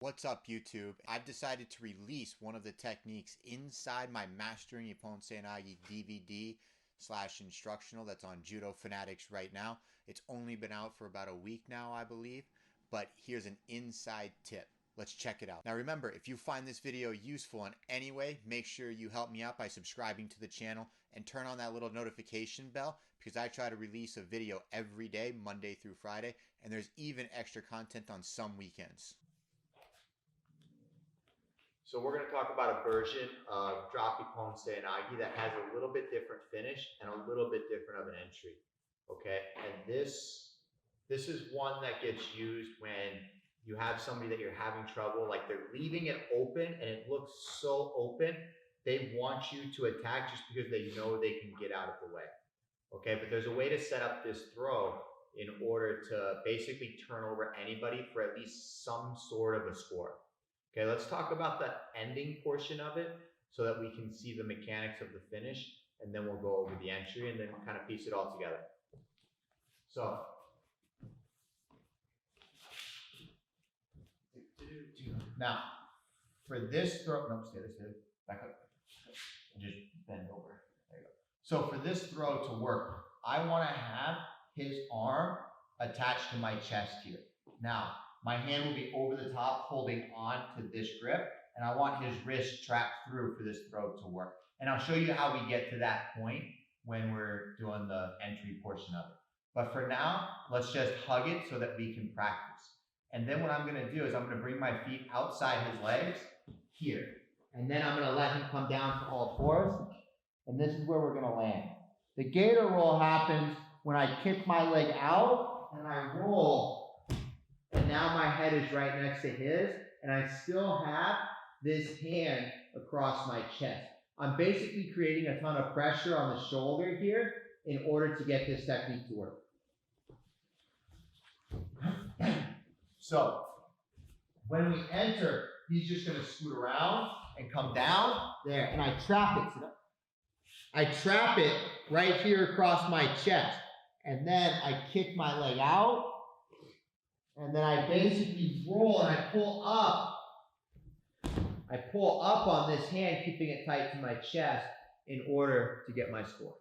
What's up, YouTube? I've decided to release one of the techniques inside my Mastering Drop Seoi Nage DVD / instructional that's on Judo Fanatics right now. It's only been out for about a week now, I believe, but here's an inside tip. Let's check it out. Now remember, if you find this video useful in any way, make sure you help me out by subscribing to the channel and turn on that little notification bell because I try to release a video every day, Monday through Friday, and there's even extra content on some weekends. So we're going to talk about a version of Drop Seoi Nage that has a little bit different finish and a little bit different of an entry. Okay, and this is one that gets used when you have somebody that you're having trouble, like they're leaving it open and it looks so open, they want you to attack just because they know they can get out of the way. Okay, but there's a way to set up this throw in order to basically turn over anybody for at least some sort of a score. Okay, let's talk about the ending portion of it so that we can see the mechanics of the finish, and then we'll go over the entry and then kind of piece it all together. So, now, for this throw, no, stay, back up, just bend over, there you go. So for this throw to work, I want to have his arm attached to my chest here. Now, my hand will be over the top holding on to this grip, and I want his wrist trapped through for this throw to work. And I'll show you how we get to that point when we're doing the entry portion of it. But for now, let's just hug it so that we can practice. And then what I'm gonna do is I'm gonna bring my feet outside his legs here. And then I'm gonna let him come down to all fours. And this is where we're gonna land. The gator roll happens when I kick my leg out and I roll. And now my head is right next to his, and I still have this hand across my chest. I'm basically creating a ton of pressure on the shoulder here in order to get this technique to work. So, when we enter, he's just gonna scoot around and come down there, and I trap it. I trap it right here across my chest, and then I kick my leg out, and then I basically roll and I pull up. I pull up on this hand, keeping it tight to my chest in order to get my score.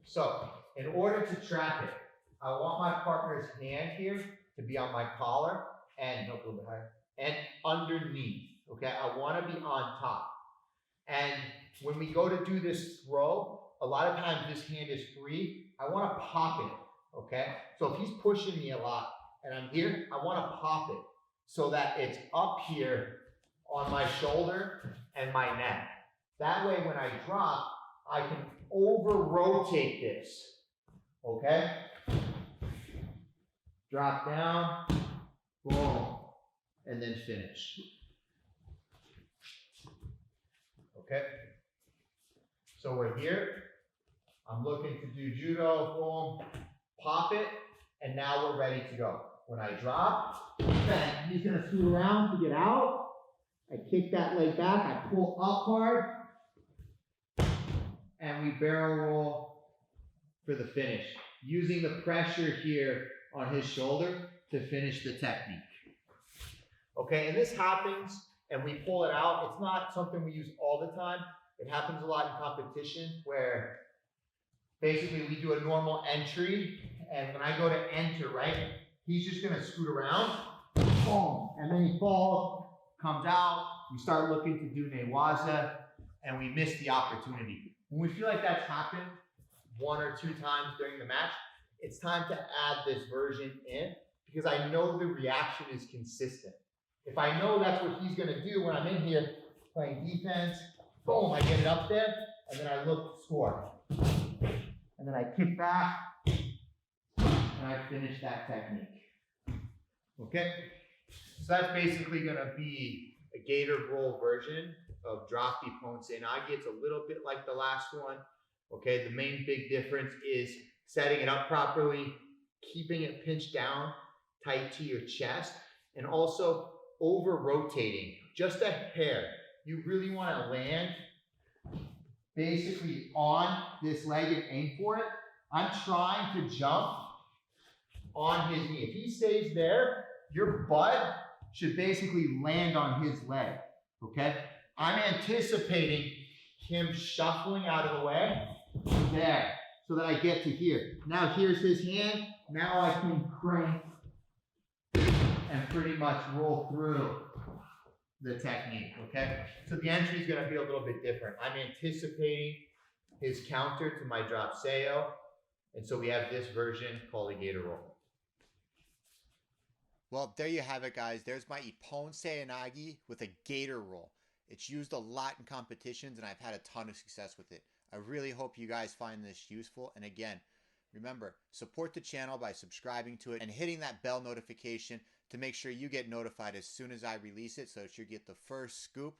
So, in order to trap it, I want my partner's hand here to be on my collar and a little bit higher and underneath. Okay, I want to be on top. And when we go to do this throw, a lot of times this hand is free. I want to pop it, okay? So if he's pushing me a lot and I'm here, I want to pop it so that it's up here on my shoulder and my neck. That way when I drop, I can over-rotate this, okay? Drop down, boom, and then finish. Okay? So we're here. I'm looking to do judo, boom, pop it, and now we're ready to go. When I drop, bang, he's gonna scoot around to get out. I kick that leg back, I pull up hard, and we barrel roll for the finish, using the pressure here on his shoulder to finish the technique. Okay, and this happens, and we pull it out. It's not something we use all the time. It happens a lot in competition where basically we do a normal entry, and when I go to enter, right, he's just gonna scoot around, boom, and then he falls, comes out, we start looking to do newaza, and we miss the opportunity. When we feel like that's happened 1 or 2 times during the match, it's time to add this version in because I know the reaction is consistent. If I know that's what he's gonna do when I'm in here playing defense, boom, I get it up there, and then I look to score. And then I kick back, and I finish that technique. Okay? So that's basically gonna be a gator roll version of Drop Seoi Nage. It's a little bit like the last one. Okay, the main big difference is setting it up properly, keeping it pinched down tight to your chest, and also over-rotating just a hair. You really wanna land basically on this leg and aim for it. I'm trying to jump on his knee. If he stays there, your butt should basically land on his leg, okay? I'm anticipating him shuffling out of the way there so that I get to here. Now here's his hand. Now I can crank and pretty much roll through the technique, okay? So the entry is going to be a little bit different. I'm anticipating his counter to my drop Seoi, and so we have this version called a Gator roll. Well, there you have it, guys. There's my Ippon Seoi Nage with a Gator roll. It's used a lot in competitions, and I've had a ton of success with it. I really hope you guys find this useful. And again, remember, support the channel by subscribing to it and hitting that bell notification to make sure you get notified as soon as I release it so that you get the first scoop